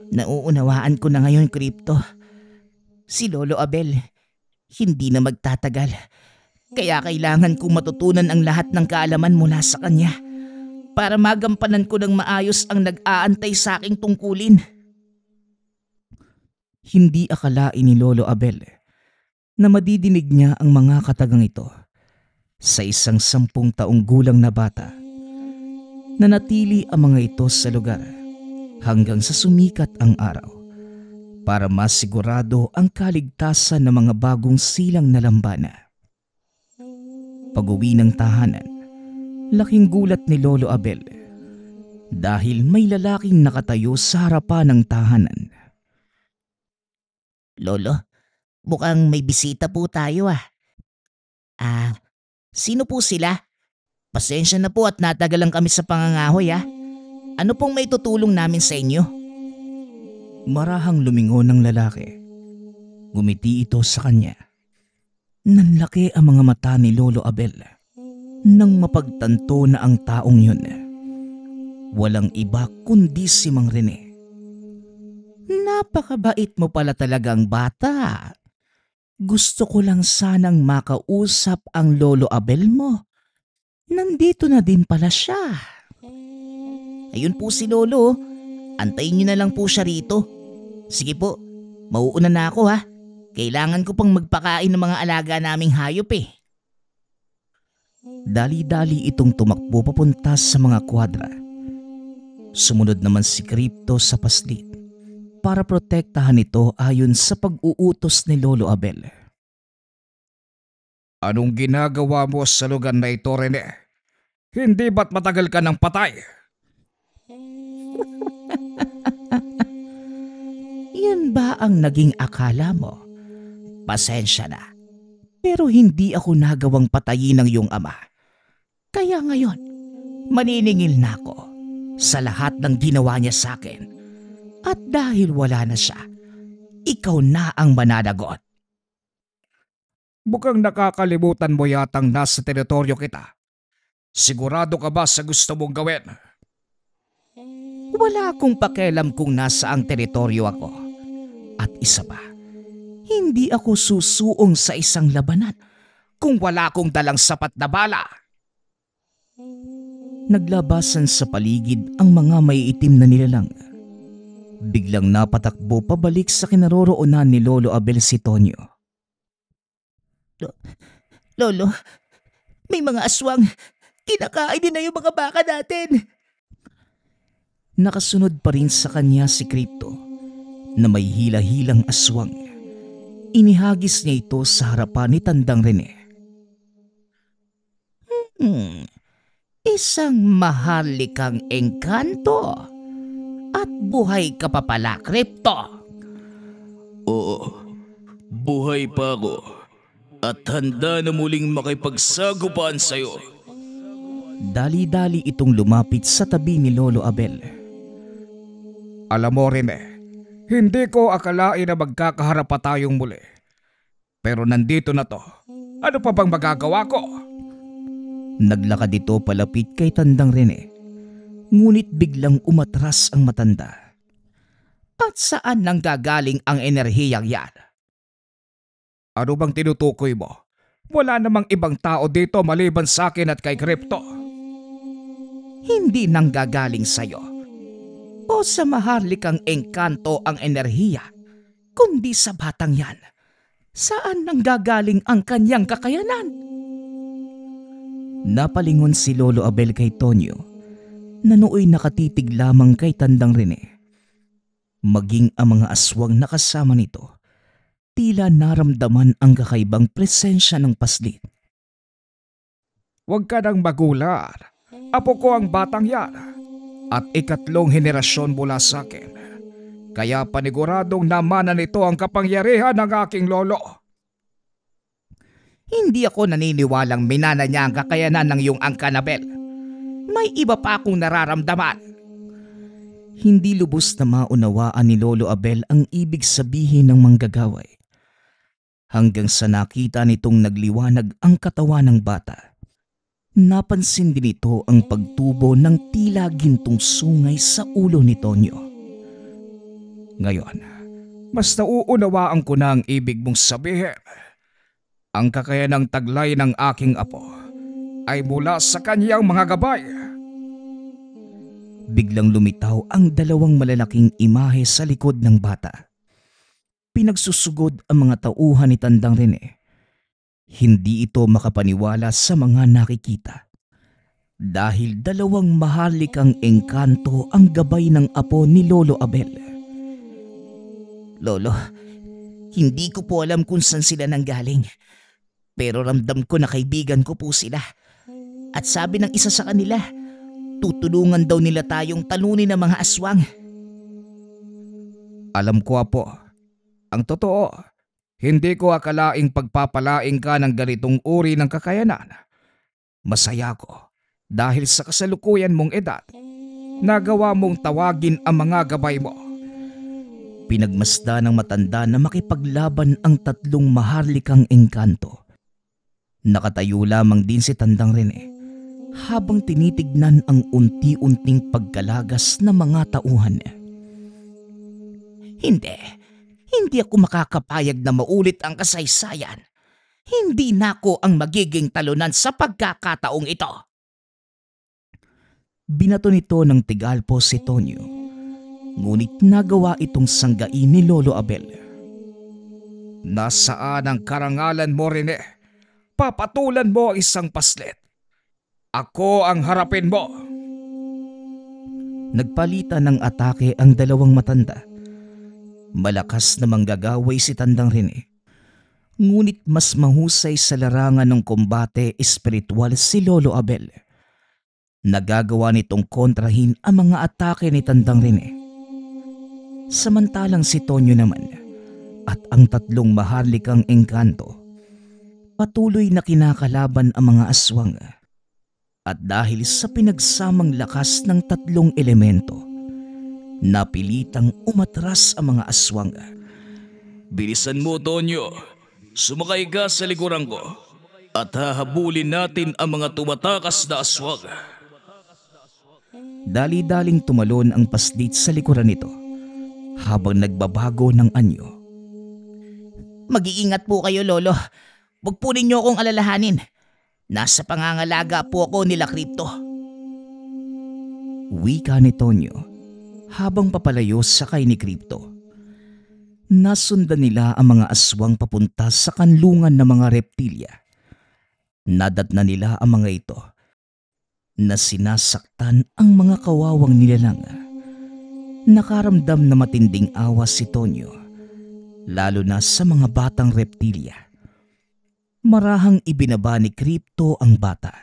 Nauunawaan ko na ngayon, Crypto. Si Lolo Abel, hindi na magtatagal. Kaya kailangan kong matutunan ang lahat ng kaalaman mula sa kanya para magampanan ko ng maayos ang nag-aantay sa aking tungkulin. Hindi akalain ni Lolo Abel na madidinig niya ang mga katagang ito sa isang 10 taong gulang na bata. Nanatili ang mga ito sa lugar hanggang sa sumikat ang araw para masigurado ang kaligtasan ng mga bagong silang na lambana. Pag-uwi ng tahanan, laking gulat ni Lolo Abel dahil may lalaking nakatayo sa harapan ng tahanan. Lolo, mukhang may bisita po tayo ah. Sino po sila? Pasensya na po at natagalan kami sa pangangahoy ah. Ano pong may tutulong namin sa inyo? Marahang lumingon ng lalaki. Gumiti ito sa kanya. Nanlaki ang mga mata ni Lolo Abel nang mapagtanto na ang taong yun walang iba kundi si Mang Rene. Napakabait mo pala talagang bata. Gusto ko lang sanang makausap ang Lolo Abel mo. Nandito na din pala siya. Ayun po si Lolo. Antayin niyo na lang po siya rito. Sige po, mauuna na ako ha. Kailangan ko pang magpakain ng mga alaga naming hayop eh. Dali-dali itong tumakbo papunta sa mga kwadra. Sumunod naman si Crypto sa paslit para protektahan ito ayon sa pag-uutos ni Lolo Abel. Anong ginagawa mo sa lugar na ito, Rene? Hindi ba't matagal ka ng patay? Yan ba ang naging akala mo? Pasensya na. Pero hindi ako nagawang patayin ng iyong ama. Kaya ngayon, maniningil na ako sa lahat ng ginawa niya sa akin. At dahil wala na siya, ikaw na ang mananagot. Mukhang nakakalimutan mo yatang nasa teritoryo kita. Sigurado ka ba sa gusto mong gawin? Wala akong pakialam kung nasaang teritoryo ako. At isa pa, hindi ako susuong sa isang labanan kung wala akong dalang sapat na bala. Naglabasan sa paligid ang mga maiitim na nilalang. Biglang napatakbo pabalik sa kinaroroonan ni Lolo Abel si Tonyo. Lolo, may mga aswang. Kinakain din na yung mga baka natin. Nakasunod pa rin sa kanya si Crypto na may hila-hilang aswang. Inihagis niya ito sa harapan ni Tandang Rene. Isang mahalikang engkanto. At buhay ka pa pala, Crypto. Oo, buhay pa ako at handa na muling makipagsagupaan sa'yo. Dali-dali itong lumapit sa tabi ni Lolo Abel. Alam mo Rene, hindi ko akalain na magkakaharap pa tayong muli. Pero nandito na to. Ano pa bang magagawa ko? Naglakad ito palapit kay Tandang Rene. Ngunit biglang umatras ang matanda. At saan nang gagaling ang enerhiyang yan? Ano bang tinutukoy mo? Wala namang ibang tao dito maliban sa akin at kay Crypto. Hindi nang gagaling sa'yo o sa maharlikang engkanto ang enerhiya, kundi sa batang yan. Saan nang gagaling ang kanyang kakayanan? Napalingon si Lolo Abel kay Tonyo na nooy nakatitig lamang kay Tandang Rene. Maging ang mga aswang na kasama nito, tila naramdaman ang kakaibang presensya ng paslit. Huwag ka nang magulat. Apo ko ang batang yan. At ikatlong henerasyon mula sa akin. Kaya paniguradong namana nito ang kapangyarihan ng aking lolo. Hindi ako naniniwalang minana niya ang kakayanan ng iyong Angkan Abel. May iba pa akong nararamdaman. Hindi lubos na maunawaan ni Lolo Abel ang ibig sabihin ng manggagaway. Hanggang sa nakita nitong nagliwanag ang katawan ng bata. Napansin din ito ang pagtubo ng tila gintong sungay sa ulo ni Tonyo. Ngayon, mas nauunawaan ko na ang ibig mong sabihin. Ang kakayanang taglay ng aking apo ay mula sa kanyang mga gabay. Biglang lumitaw ang dalawang malalaking imahe sa likod ng bata. Pinagsusugod ang mga tauhan ni Tandang Rene. Hindi ito makapaniwala sa mga nakikita. Dahil dalawang mahalikang engkanto ang gabay ng apo ni Lolo Abel. Lolo, hindi ko po alam kung saan sila nanggaling. Pero ramdam ko na kaibigan ko po sila. At sabi ng isa sa kanila, tutulungan daw nila tayong talunin ng mga aswang. Alam ko apo, ang totoo, hindi ko akalaing pagpapalaing ka ng ganitong uri ng kakayanan. Masaya ko dahil sa kasalukuyan mong edad, nagawa mong tawagin ang mga gabay mo. Pinagmasda ng matanda na makipaglaban ang tatlong maharlikang engkanto. Nakatayo lamang din si Tandang Rene habang tinitignan ang unti-unting pagkalagas ng mga tauhan. Hindi ako makakapayag na maulit ang kasaysayan. Hindi na ako ang magiging talunan sa pagkakataong ito. Binato nito ng tigalpo si Tonyo, ngunit nagawa itong sanggain ni Lolo Abel. Nasaan ang karangalan mo, Rene? Papatulan mo ang isang paslit. Ako ang harapin mo. Nagpalitan ng atake ang dalawang matanda. Malakas na manggagaway si Tandang Rene. Ngunit mas mahusay sa larangan ng kombate espiritual si Lolo Abel. Nagagawa nitong kontrahin ang mga atake ni Tandang Rene. Samantalang si Tonyo naman at ang tatlong maharlikang engkanto patuloy na kinakalaban ang mga aswang. At dahil sa pinagsamang lakas ng tatlong elemento, napilitang umatras ang mga aswang. Bilisan mo, Tonyo. Sumakay ka sa likuran ko at hahabulin natin ang mga tumatakas na aswang. Dali-daling tumalon ang paslit sa likuran nito habang nagbabago ng anyo. Mag-iingat po kayo, Lolo. Huwag po ninyo akong alalahanin. Nasa pangangalaga po ako nila Crypto. Wika ni Tonyo habang papalayo sakay ni Crypto. Nasundan nila ang mga aswang papunta sa kanlungan ng mga reptilya. Nadatna nila ang mga ito na sinasaktan ang mga kawawang nilalang. Nakaramdam na matinding awa si Tonyo, lalo na sa mga batang reptilya. Marahang ibinaba ni Crypto ang bata.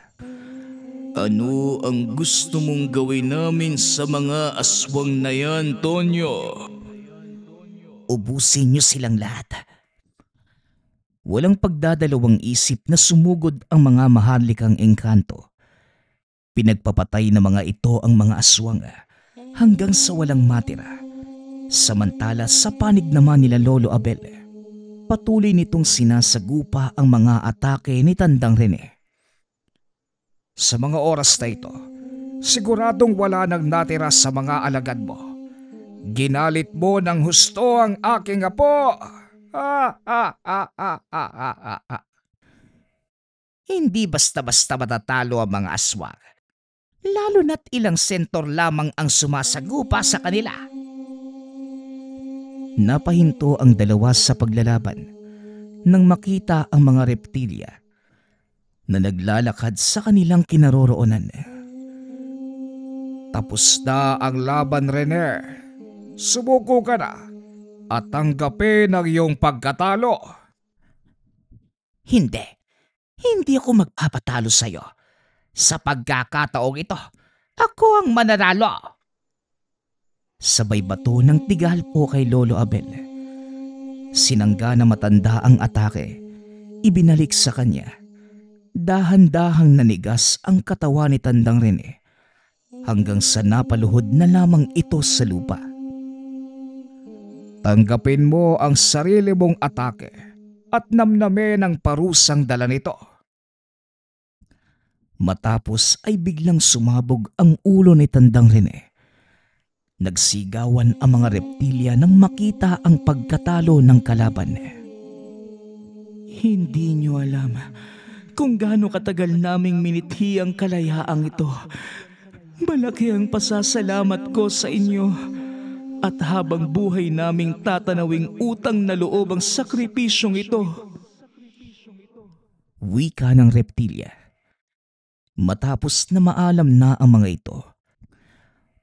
Ano ang gusto mong gawin namin sa mga aswang na yan, Tonyo? Ubusin niyo silang lahat. Walang pagdadalawang isip na sumugod ang mga maharlikang engkanto. Pinagpapatay ng mga ito ang mga aswang hanggang sa walang matira. Samantala sa panig naman nila Lolo Abel, patuloy nitong sinasagupa ang mga atake ni Tandang Rene. Sa mga oras na ito, siguradong wala nang natira sa mga alagad mo. Ginalit mo ng husto ang aking apo. Hindi basta-basta matatalo ang mga aswang. Lalo na't ilang sentor lamang ang sumasagupa sa kanila. Napahinto ang dalawa sa paglalaban nang makita ang mga reptilya na naglalakad sa kanilang kinaroroonan. Tapos na ang laban, Rene. Sumuko ka na at tanggapin ang iyong pagkatalo. Hindi. Hindi ako magpapatalo sa'yo. Sa pagkakataong ito, ako ang mananalo. Sabay bato ng tigal po kay Lolo Abel. Sinangga na matanda ang atake, ibinalik sa kanya. Dahan-dahang nanigas ang katawan ni Tandang Rene hanggang sa napaluhod na lamang ito sa lupa. Tanggapin mo ang sarili mong atake at namnamin ang parusang dala nito. Matapos ay biglang sumabog ang ulo ni Tandang Rene. Nagsigawan ang mga reptilya nang makita ang pagkatalo ng kalaban. Hindi niyo alam kung gaano katagal naming minithi ang kalayaang ito. Malaki ang pasasalamat ko sa inyo. At habang buhay naming tatanawing utang na loob ang sakripisyong ito. Wika ng reptilya. Matapos na maalam na ang mga ito,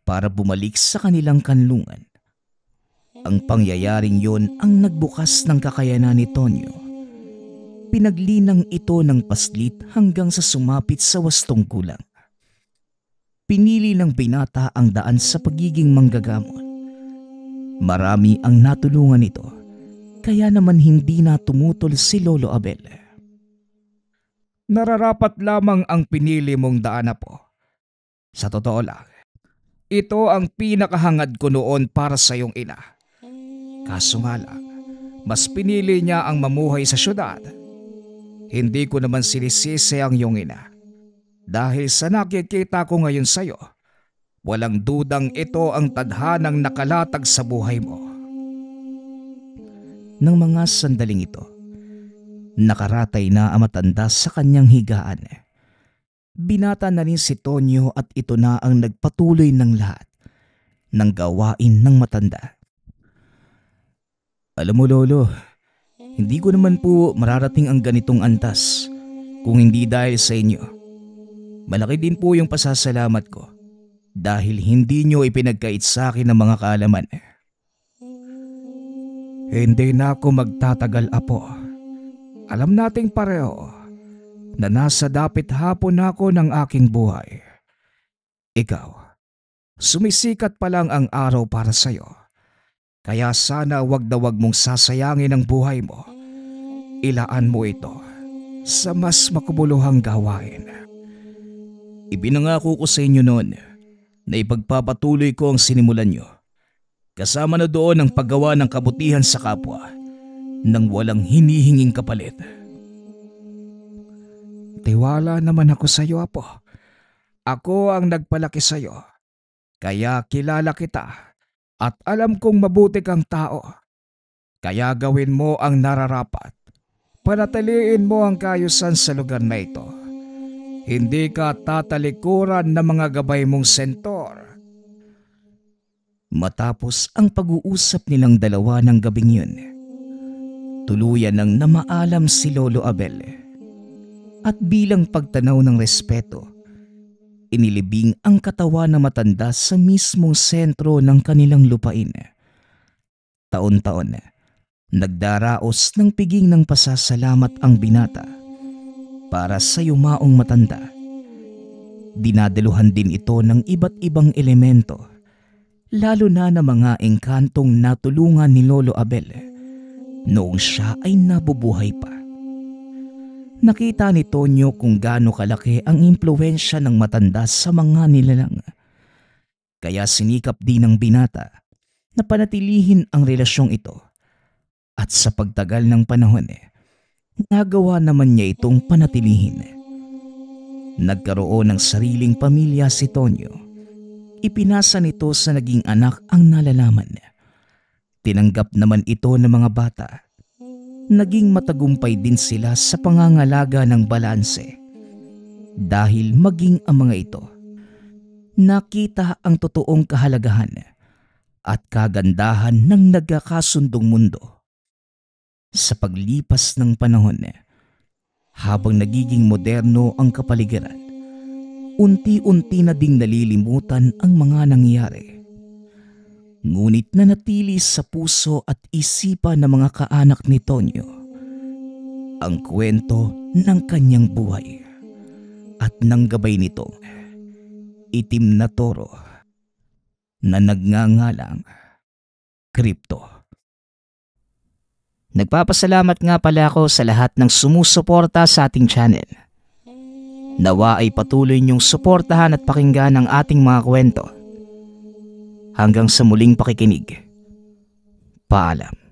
para bumalik sa kanilang kanlungan. Ang pangyayaring yon ang nagbukas ng kakayanan ni Tonyo. Pinaglinang ito ng paslit hanggang sa sumapit sa wastong kulang. Pinili ng binata ang daan sa pagiging manggagamot. Marami ang natulungan nito, kaya naman hindi na tumutol si Lolo Abel. Nararapat lamang ang pinili mong daan na po. Sa totoo lang, ito ang pinakahangad ko noon para sa iyong ina. Kaso nga lang, mas pinili niya ang mamuhay sa syudad. Hindi ko naman sinisisi ang iyong ina. Dahil sa nakikita ko ngayon sa iyo, walang dudang ito ang tadhanang nakalatag sa buhay mo. Nang mga sandaling ito, nakaratay na ang matanda sa kanyang higaan. Binata na rin si Tonyo at ito na ang nagpatuloy ng lahat ng gawain ng matanda. Alam mo, Lolo, hindi ko naman po mararating ang ganitong antas kung hindi dahil sa inyo. Malaki din po yung pasasalamat ko dahil hindi nyo ipinagkait sa akin ng mga kaalaman. Hindi na ako magtatagal, Apo. Alam nating pareho na nasa dapit hapon ako ng aking buhay. Ikaw, sumisikat pa lang ang araw para sa'yo. Kaya sana wag na wag mong sasayangin ang buhay mo. Ilaan mo ito sa mas makabuluhang gawain. Ibinangako ko sa inyo noon na ipagpapatuloy ko ang sinimulan nyo. Kasama na doon ang paggawa ng kabutihan sa kapwa nang walang hinihinging kapalit. Tiwala naman ako sa iyo, Apo. Ako ang nagpalaki sa iyo Kaya kilala kita at alam kong mabuti kang tao. Kaya gawin mo ang nararapat. Panatiliin mo ang kaayusan sa lugar na ito. Hindi ka tatalikuran ng mga gabay mong sentor. Matapos ang pag-uusap nilang dalawa ng gabing yun, tuluyan nang namaalam si Lolo Abel. At bilang pagtanaw ng respeto, inilibing ang katawan na matanda sa mismong sentro ng kanilang lupain. Taon-taon, nagdaraos ng piging ng pasasalamat ang binata para sa yumaong matanda. Dinadaluhan din ito ng iba't ibang elemento, lalo na ng mga engkantong natulungan ni Lolo Abel noong siya ay nabubuhay pa. Nakita ni Tonyo kung gaano kalaki ang impluwensya ng matanda sa mga nilalang. Kaya sinikap din ng binata na panatilihin ang relasyong ito. At sa pagtagal ng panahon, nagawa naman niya itong panatilihin. Nagkaroon ng sariling pamilya si Tonyo. Ipinasa nito sa naging anak ang nalalaman. Tinanggap naman ito ng mga bata. Naging matagumpay din sila sa pangangalaga ng balanse. Dahil maging ang mga ito, nakita ang totoong kahalagahan at kagandahan ng nagkakasundong mundo. Sa paglipas ng panahon, habang nagiging moderno ang kapaligiran, unti-unti na ding nalilimutan ang mga nangyari. Ngunit nanatili sa puso at isipan ng mga kaanak ni Tonyo ang kwento ng kanyang buhay at ng gabay nitong itim na toro na nagngangalang Crypto. Nagpapasalamat nga pala ako sa lahat ng sumusuporta sa ating channel. Nawa ay patuloy niyong suportahan at pakinggan ang ating mga kwento. Hanggang sa muling pakikinig. Paalam.